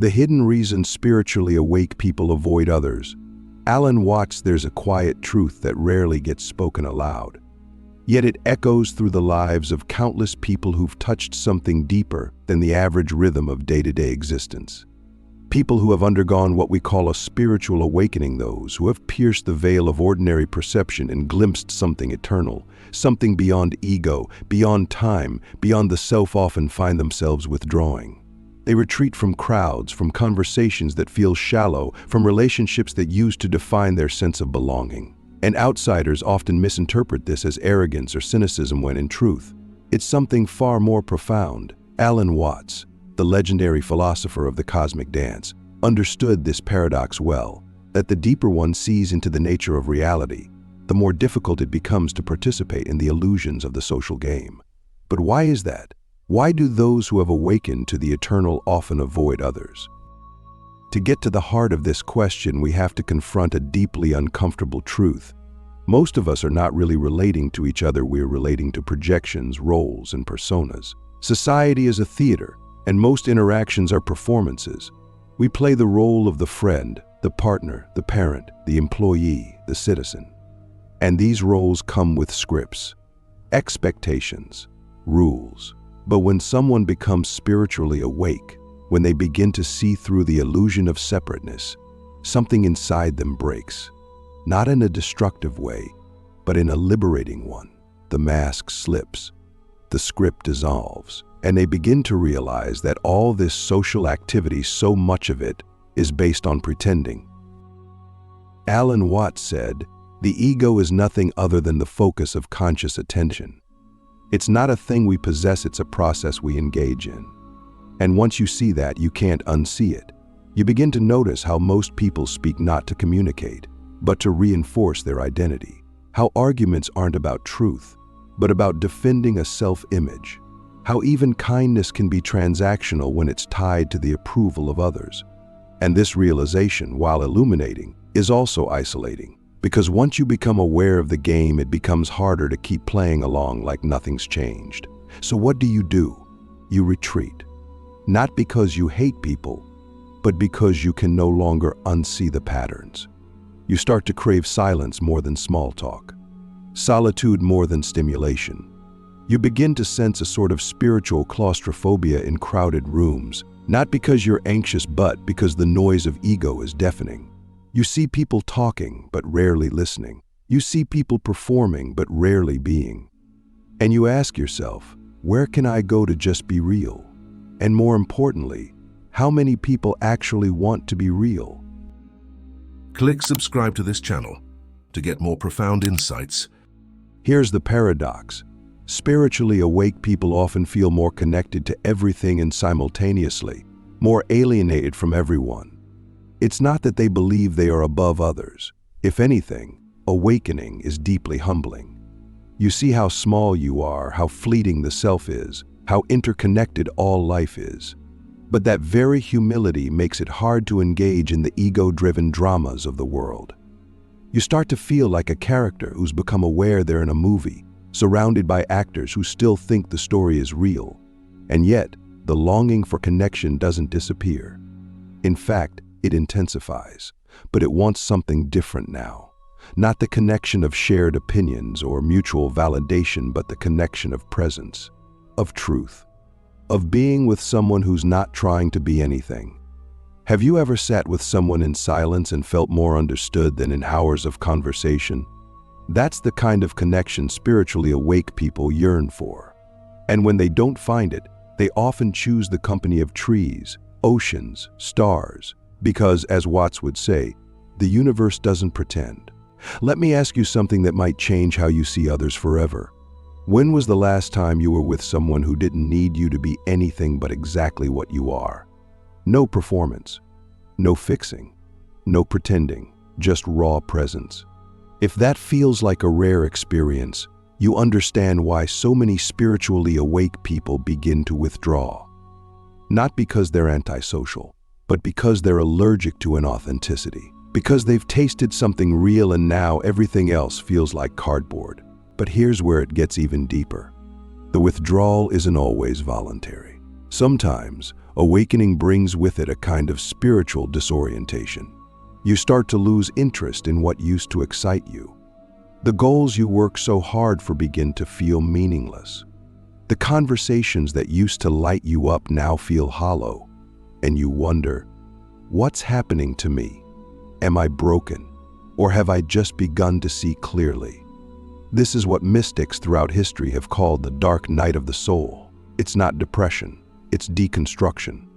The hidden reason spiritually awake people avoid others. Alan Watts, there's a quiet truth that rarely gets spoken aloud. Yet it echoes through the lives of countless people who've touched something deeper than the average rhythm of day-to-day existence. People who have undergone what we call a spiritual awakening, those who have pierced the veil of ordinary perception and glimpsed something eternal, something beyond ego, beyond time, beyond the self, often find themselves withdrawing. They retreat from crowds, from conversations that feel shallow, from relationships that used to define their sense of belonging. And outsiders often misinterpret this as arrogance or cynicism when in truth, it's something far more profound. Alan Watts, the legendary philosopher of the cosmic dance, understood this paradox well, that the deeper one sees into the nature of reality, the more difficult it becomes to participate in the illusions of the social game. But why is that? Why do those who have awakened to the eternal often avoid others? To get to the heart of this question, we have to confront a deeply uncomfortable truth. Most of us are not really relating to each other, we're relating to projections, roles, and personas. Society is a theater, and most interactions are performances. We play the role of the friend, the partner, the parent, the employee, the citizen. And these roles come with scripts, expectations, rules. But when someone becomes spiritually awake, when they begin to see through the illusion of separateness, something inside them breaks. Not in a destructive way, but in a liberating one. The mask slips, the script dissolves, and they begin to realize that all this social activity, so much of it, is based on pretending. Alan Watts said, "The ego is nothing other than the focus of conscious attention." It's not a thing we possess, it's a process we engage in. And once you see that, you can't unsee it. You begin to notice how most people speak not to communicate, but to reinforce their identity. How arguments aren't about truth, but about defending a self-image. How even kindness can be transactional when it's tied to the approval of others. And this realization, while illuminating, is also isolating. Because once you become aware of the game, it becomes harder to keep playing along like nothing's changed. So what do? You retreat. Not because you hate people, but because you can no longer unsee the patterns. You start to crave silence more than small talk, solitude more than stimulation. You begin to sense a sort of spiritual claustrophobia in crowded rooms, not because you're anxious, but because the noise of ego is deafening. You see people talking, but rarely listening. You see people performing, but rarely being. And you ask yourself, where can I go to just be real? And more importantly, how many people actually want to be real? Click subscribe to this channel to get more profound insights. Here's the paradox. Spiritually awake people often feel more connected to everything and simultaneously, more alienated from everyone. It's not that they believe they are above others. If anything, awakening is deeply humbling. You see how small you are, how fleeting the self is, how interconnected all life is. But that very humility makes it hard to engage in the ego-driven dramas of the world. You start to feel like a character who's become aware they're in a movie, surrounded by actors who still think the story is real. And yet, the longing for connection doesn't disappear. In fact, it intensifies, but it wants something different now. Not the connection of shared opinions or mutual validation, but the connection of presence, of truth, of being with someone who's not trying to be anything. Have you ever sat with someone in silence and felt more understood than in hours of conversation? That's the kind of connection spiritually awake people yearn for. And when they don't find it, they often choose the company of trees, oceans, stars, because, as Watts would say, the universe doesn't pretend. Let me ask you something that might change how you see others forever. When was the last time you were with someone who didn't need you to be anything but exactly what you are? No performance, no fixing, no pretending, just raw presence. If that feels like a rare experience, you understand why so many spiritually awake people begin to withdraw. Not because they're antisocial, but because they're allergic to inauthenticity. Because they've tasted something real and now everything else feels like cardboard. But here's where it gets even deeper. The withdrawal isn't always voluntary. Sometimes, awakening brings with it a kind of spiritual disorientation. You start to lose interest in what used to excite you. The goals you work so hard for begin to feel meaningless. The conversations that used to light you up now feel hollow, and you wonder, what's happening to me? Am I broken? Or have I just begun to see clearly? This is what mystics throughout history have called the dark night of the soul. It's not depression, it's deconstruction,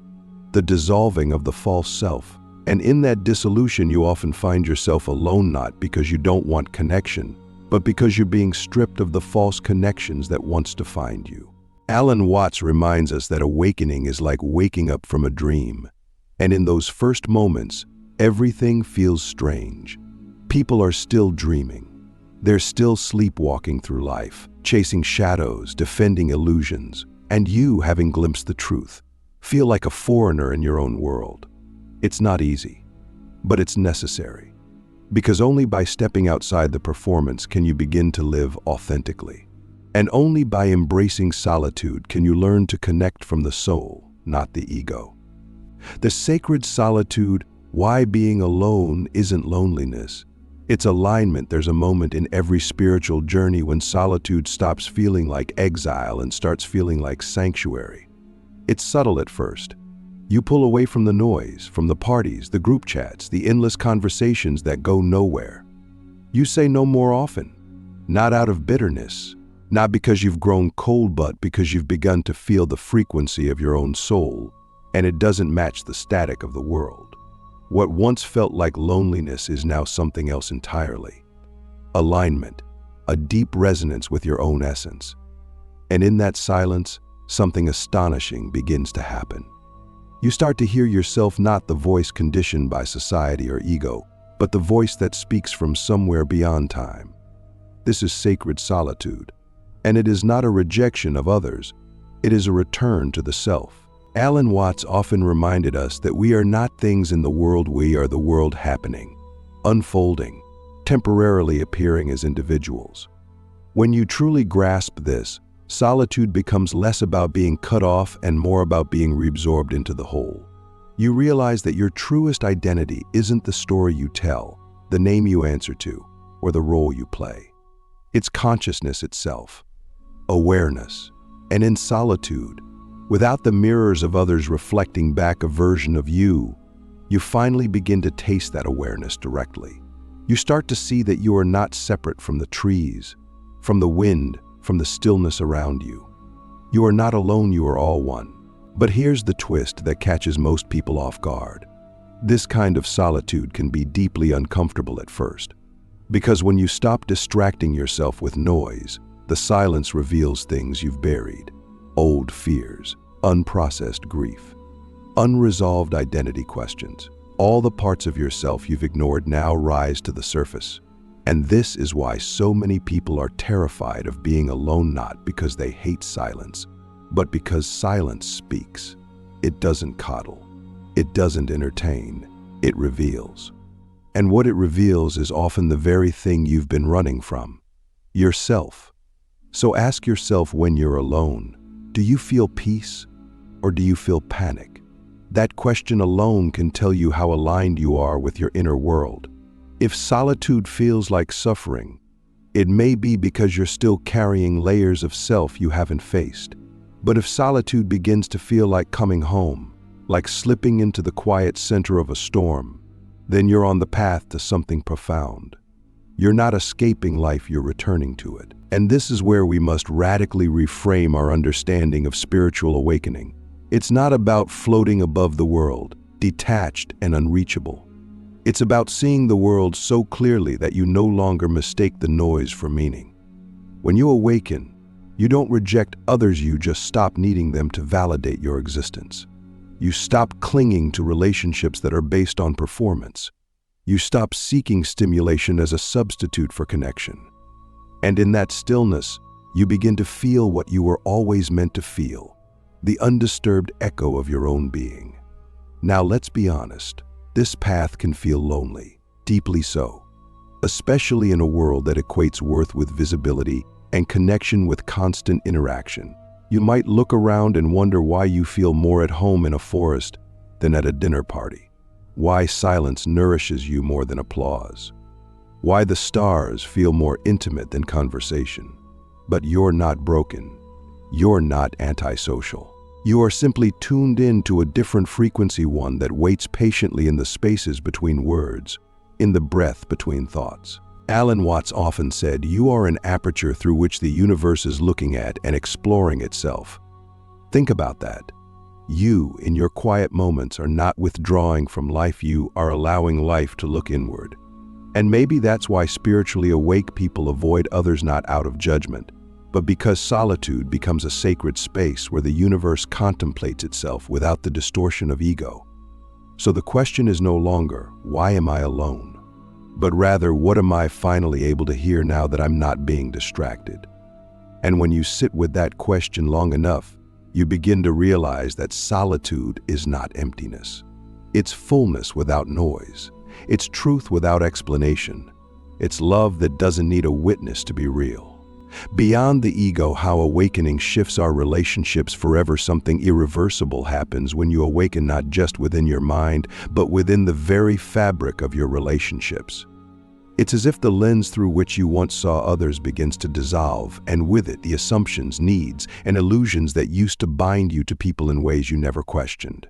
the dissolving of the false self. And in that dissolution, you often find yourself alone, not because you don't want connection, but because you're being stripped of the false connections that once defined you. Alan Watts reminds us that awakening is like waking up from a dream. And in those first moments, everything feels strange. People are still dreaming. They're still sleepwalking through life, chasing shadows, defending illusions, and you, having glimpsed the truth, feel like a foreigner in your own world. It's not easy, but it's necessary, because only by stepping outside the performance can you begin to live authentically. And only by embracing solitude can you learn to connect from the soul, not the ego. The sacred solitude, why being alone isn't loneliness. It's alignment. There's a moment in every spiritual journey when solitude stops feeling like exile and starts feeling like sanctuary. It's subtle at first. You pull away from the noise, from the parties, the group chats, the endless conversations that go nowhere. You say no more often, not out of bitterness, not because you've grown cold, but because you've begun to feel the frequency of your own soul, and it doesn't match the static of the world. What once felt like loneliness is now something else entirely. Alignment, a deep resonance with your own essence. And in that silence, something astonishing begins to happen. You start to hear yourself, not the voice conditioned by society or ego, but the voice that speaks from somewhere beyond time. This is sacred solitude, and it is not a rejection of others, it is a return to the self. Alan Watts often reminded us that we are not things in the world, we are the world happening, unfolding, temporarily appearing as individuals. When you truly grasp this, solitude becomes less about being cut off and more about being reabsorbed into the whole. You realize that your truest identity isn't the story you tell, the name you answer to, or the role you play. It's consciousness itself, awareness. And in solitude, without the mirrors of others reflecting back a version of you, you finally begin to taste that awareness directly. You start to see that you are not separate from the trees, from the wind, from the stillness around you. You are not alone, you are all one. But here's the twist that catches most people off guard. This kind of solitude can be deeply uncomfortable at first, because when you stop distracting yourself with noise, the silence reveals things you've buried, old fears, unprocessed grief, unresolved identity questions. All the parts of yourself you've ignored now rise to the surface. And this is why so many people are terrified of being alone, not because they hate silence, but because silence speaks. It doesn't coddle. It doesn't entertain. It reveals. And what it reveals is often the very thing you've been running from, yourself. So ask yourself, when you're alone, do you feel peace or do you feel panic? That question alone can tell you how aligned you are with your inner world. If solitude feels like suffering, it may be because you're still carrying layers of self you haven't faced. But if solitude begins to feel like coming home, like slipping into the quiet center of a storm, then you're on the path to something profound. You're not escaping life, you're returning to it. And this is where we must radically reframe our understanding of spiritual awakening. It's not about floating above the world, detached and unreachable. It's about seeing the world so clearly that you no longer mistake the noise for meaning. When you awaken, you don't reject others, you just stop needing them to validate your existence. You stop clinging to relationships that are based on performance. You stop seeking stimulation as a substitute for connection. And in that stillness, you begin to feel what you were always meant to feel, the undisturbed echo of your own being. Now let's be honest. This path can feel lonely, deeply so, especially in a world that equates worth with visibility and connection with constant interaction. You might look around and wonder why you feel more at home in a forest than at a dinner party, why silence nourishes you more than applause, why the stars feel more intimate than conversation. But you're not broken. You're not antisocial. You are simply tuned in to a different frequency, one that waits patiently in the spaces between words, in the breath between thoughts. Alan Watts often said, "You are an aperture through which the universe is looking at and exploring itself." Think about that. You, in your quiet moments, are not withdrawing from life. You are allowing life to look inward. And maybe that's why spiritually awake people avoid others, not out of judgment, but because solitude becomes a sacred space where the universe contemplates itself without the distortion of ego. So the question is no longer, why am I alone? But rather, what am I finally able to hear now that I'm not being distracted? And when you sit with that question long enough, you begin to realize that solitude is not emptiness. It's fullness without noise. It's truth without explanation. It's love that doesn't need a witness to be real. Beyond the ego, how awakening shifts our relationships forever. Something irreversible happens when you awaken, not just within your mind, but within the very fabric of your relationships. It's as if the lens through which you once saw others begins to dissolve, and with it, the assumptions, needs, and illusions that used to bind you to people in ways you never questioned.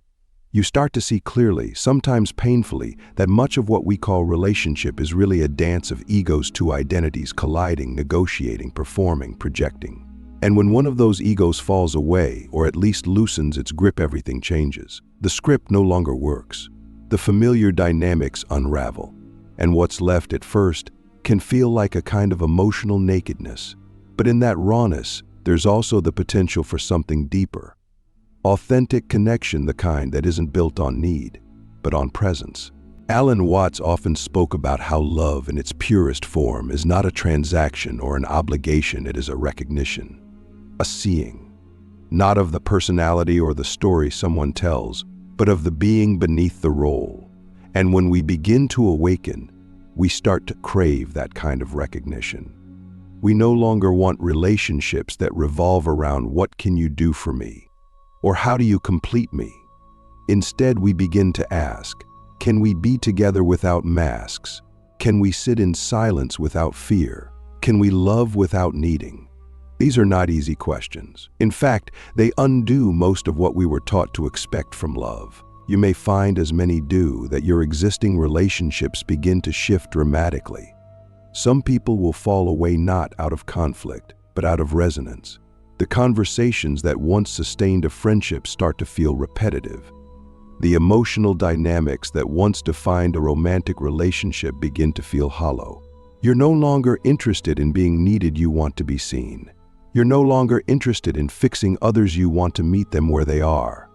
You start to see clearly, sometimes painfully, that much of what we call relationship is really a dance of egos, two identities colliding, negotiating, performing, projecting. And when one of those egos falls away, or at least loosens its grip, everything changes. The script no longer works. The familiar dynamics unravel. And what's left at first can feel like a kind of emotional nakedness. But in that rawness, there's also the potential for something deeper. Authentic connection, the kind that isn't built on need, but on presence. Alan Watts often spoke about how love in its purest form is not a transaction or an obligation, it is a recognition, a seeing, not of the personality or the story someone tells, but of the being beneath the role. And when we begin to awaken, we start to crave that kind of recognition. We no longer want relationships that revolve around "what can you do for me?" or "how do you complete me?" Instead, we begin to ask, can we be together without masks? Can we sit in silence without fear? Can we love without needing? These are not easy questions. In fact, they undo most of what we were taught to expect from love. You may find, as many do, that your existing relationships begin to shift dramatically. Some people will fall away not out of conflict, but out of resonance. The conversations that once sustained a friendship start to feel repetitive. The emotional dynamics that once defined a romantic relationship begin to feel hollow. You're no longer interested in being needed, you want to be seen. You're no longer interested in fixing others, you want to meet them where they are.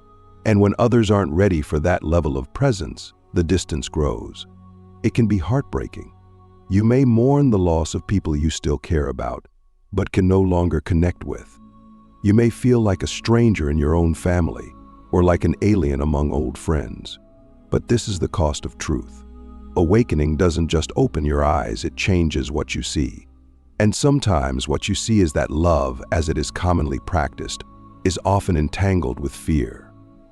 And when others aren't ready for that level of presence, the distance grows. It can be heartbreaking. You may mourn the loss of people you still care about, but can no longer connect with. You may feel like a stranger in your own family, or like an alien among old friends. But this is the cost of truth. Awakening doesn't just open your eyes, it changes what you see. And sometimes what you see is that love, as it is commonly practiced, is often entangled with fear.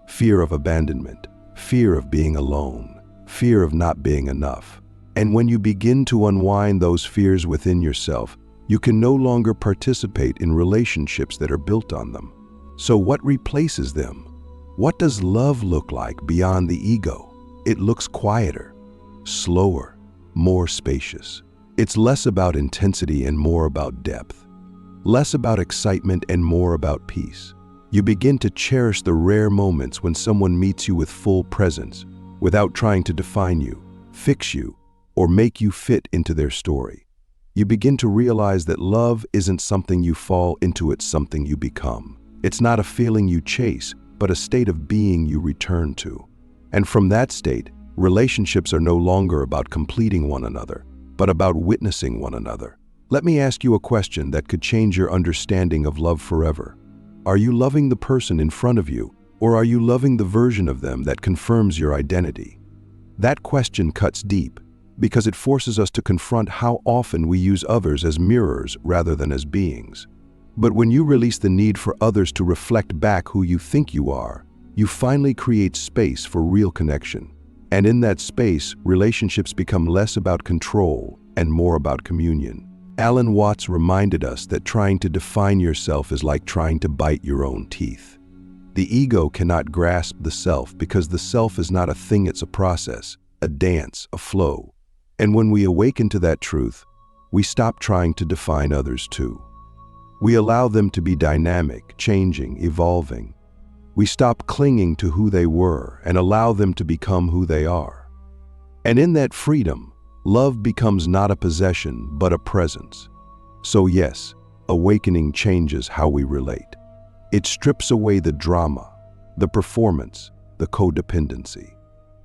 Fear of abandonment, fear of being alone, fear of not being enough. And when you begin to unwind those fears within yourself, you can no longer participate in relationships that are built on them. So what replaces them? What does love look like beyond the ego? It looks quieter, slower, more spacious. It's less about intensity and more about depth. Less about excitement and more about peace. You begin to cherish the rare moments when someone meets you with full presence, without trying to define you, fix you, or make you fit into their story. You begin to realize that love isn't something you fall into, it's something you become. It's not a feeling you chase, but a state of being you return to. And from that state, relationships are no longer about completing one another, but about witnessing one another. Let me ask you a question that could change your understanding of love forever. Are you loving the person in front of you, or are you loving the version of them that confirms your identity? That question cuts deep, because it forces us to confront how often we use others as mirrors rather than as beings. But when you release the need for others to reflect back who you think you are, you finally create space for real connection. And in that space, relationships become less about control and more about communion. Alan Watts reminded us that trying to define yourself is like trying to bite your own teeth. The ego cannot grasp the self because the self is not a thing, it's a process, a dance, a flow. And when we awaken to that truth, we stop trying to define others too. We allow them to be dynamic, changing, evolving. We stop clinging to who they were and allow them to become who they are. And in that freedom, love becomes not a possession, but a presence. So yes, awakening changes how we relate. It strips away the drama, the performance, the codependency.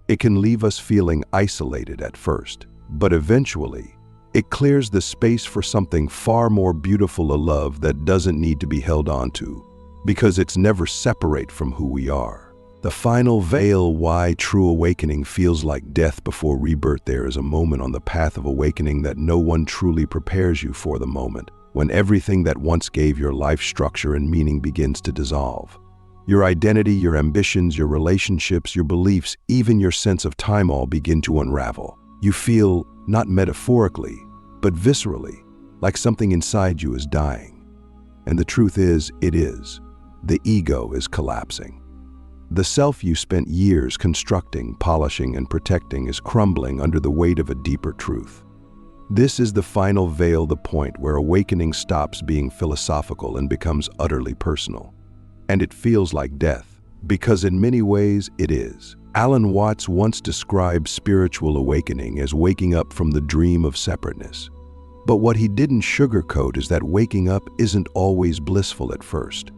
It can leave us feeling isolated at first, but eventually, it clears the space for something far more beautiful, a love that doesn't need to be held onto, because it's never separate from who we are. The final veil, why true awakening feels like death before rebirth. There is a moment on the path of awakening that no one truly prepares you for, the moment when everything that once gave your life structure and meaning begins to dissolve. Your identity, your ambitions, your relationships, your beliefs, even your sense of time all begin to unravel. You feel, not metaphorically, but viscerally, like something inside you is dying. And the truth is, it is. The ego is collapsing. The self you spent years constructing, polishing, and protecting is crumbling under the weight of a deeper truth. This is the final veil, the point where awakening stops being philosophical and becomes utterly personal. And it feels like death, because in many ways it is. Alan Watts once described spiritual awakening as waking up from the dream of separateness. But what he didn't sugarcoat is that waking up isn't always blissful at first.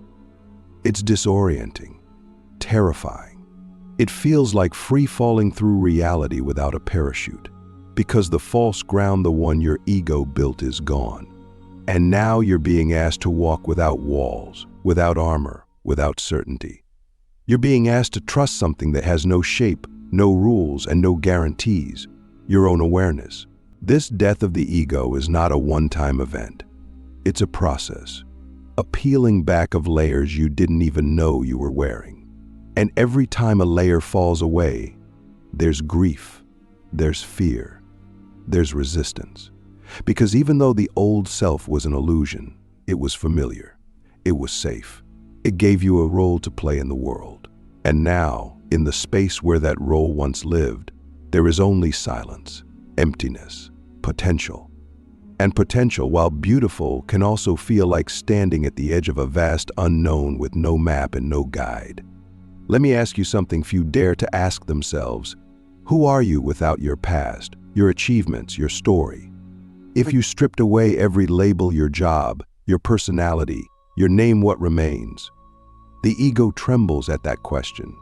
It's disorienting, terrifying. It feels like free-falling through reality without a parachute, because the false ground, the one your ego built, is gone. And now you're being asked to walk without walls, without armor, without certainty. You're being asked to trust something that has no shape, no rules, and no guarantees, your own awareness. This death of the ego is not a one-time event. It's a process, a peeling back of layers you didn't even know you were wearing. And every time a layer falls away, there's grief, there's fear, there's resistance. Because even though the old self was an illusion, it was familiar, it was safe. It gave you a role to play in the world. And now, in the space where that role once lived, there is only silence, emptiness, potential. And potential, while beautiful, can also feel like standing at the edge of a vast unknown with no map and no guide. Let me ask you something few dare to ask themselves. Who are you without your past, your achievements, your story? If you stripped away every label, your job, your personality, your name, what remains? The ego trembles at that question.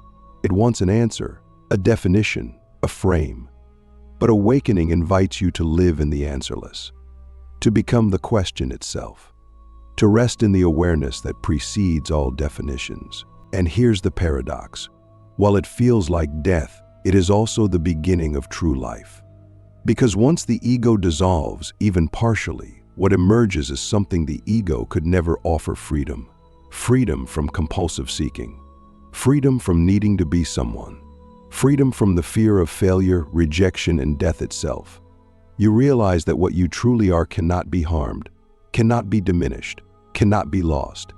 It wants an answer, a definition, a frame. But awakening invites you to live in the answerless, to become the question itself, to rest in the awareness that precedes all definitions. And here's the paradox. While it feels like death, it is also the beginning of true life. Because once the ego dissolves, even partially, what emerges is something the ego could never offer: freedom. Freedom from compulsive seeking. Freedom from needing to be someone. Freedom from the fear of failure, rejection, and death itself. You realize that what you truly are cannot be harmed, cannot be diminished, cannot be lost.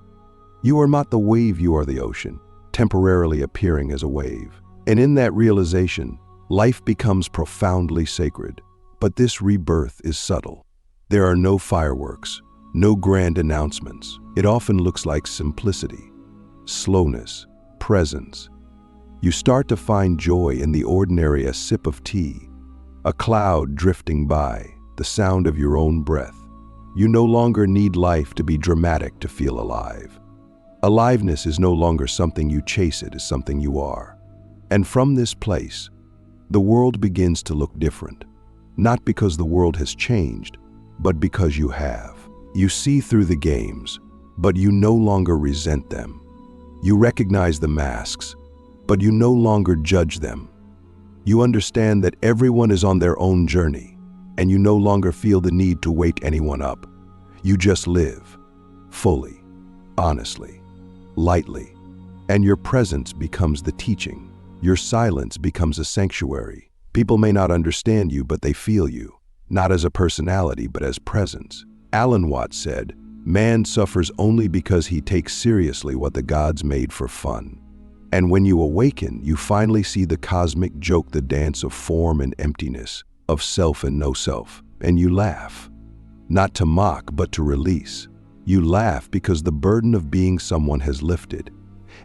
You are not the wave, you are the ocean, temporarily appearing as a wave. And in that realization, life becomes profoundly sacred. But this rebirth is subtle. There are no fireworks, no grand announcements. It often looks like simplicity, slowness, presence. You start to find joy in the ordinary: a sip of tea, a cloud drifting by, the sound of your own breath. You no longer need life to be dramatic to feel alive. Aliveness is no longer something you chase, it is something you are. And from this place, the world begins to look different. Not because the world has changed, but because you have. You see through the games, but you no longer resent them. You recognize the masks, but you no longer judge them. You understand that everyone is on their own journey, and you no longer feel the need to wake anyone up. You just live, fully, honestly, lightly, and your presence becomes the teaching. Your silence becomes a sanctuary. People may not understand you, but they feel you, not as a personality, but as presence. Alan Watts said, "Man suffers only because he takes seriously what the gods made for fun." And when you awaken, you finally see the cosmic joke, the dance of form and emptiness, of self and no self, and you laugh. Not to mock, but to release. You laugh because the burden of being someone has lifted,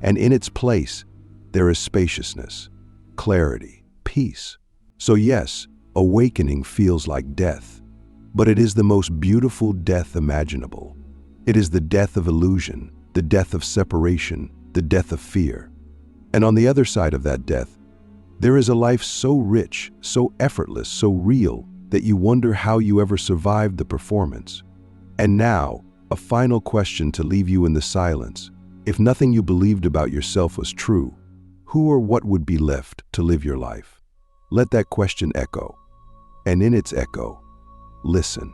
and in its place, there is spaciousness, clarity, peace. So yes, awakening feels like death, but it is the most beautiful death imaginable. It is the death of illusion, the death of separation, the death of fear. And on the other side of that death, there is a life so rich, so effortless, so real, that you wonder how you ever survived the performance. And now, a final question to leave you in the silence. If nothing you believed about yourself was true, who or what would be left to live your life? Let that question echo. And in its echo, listen.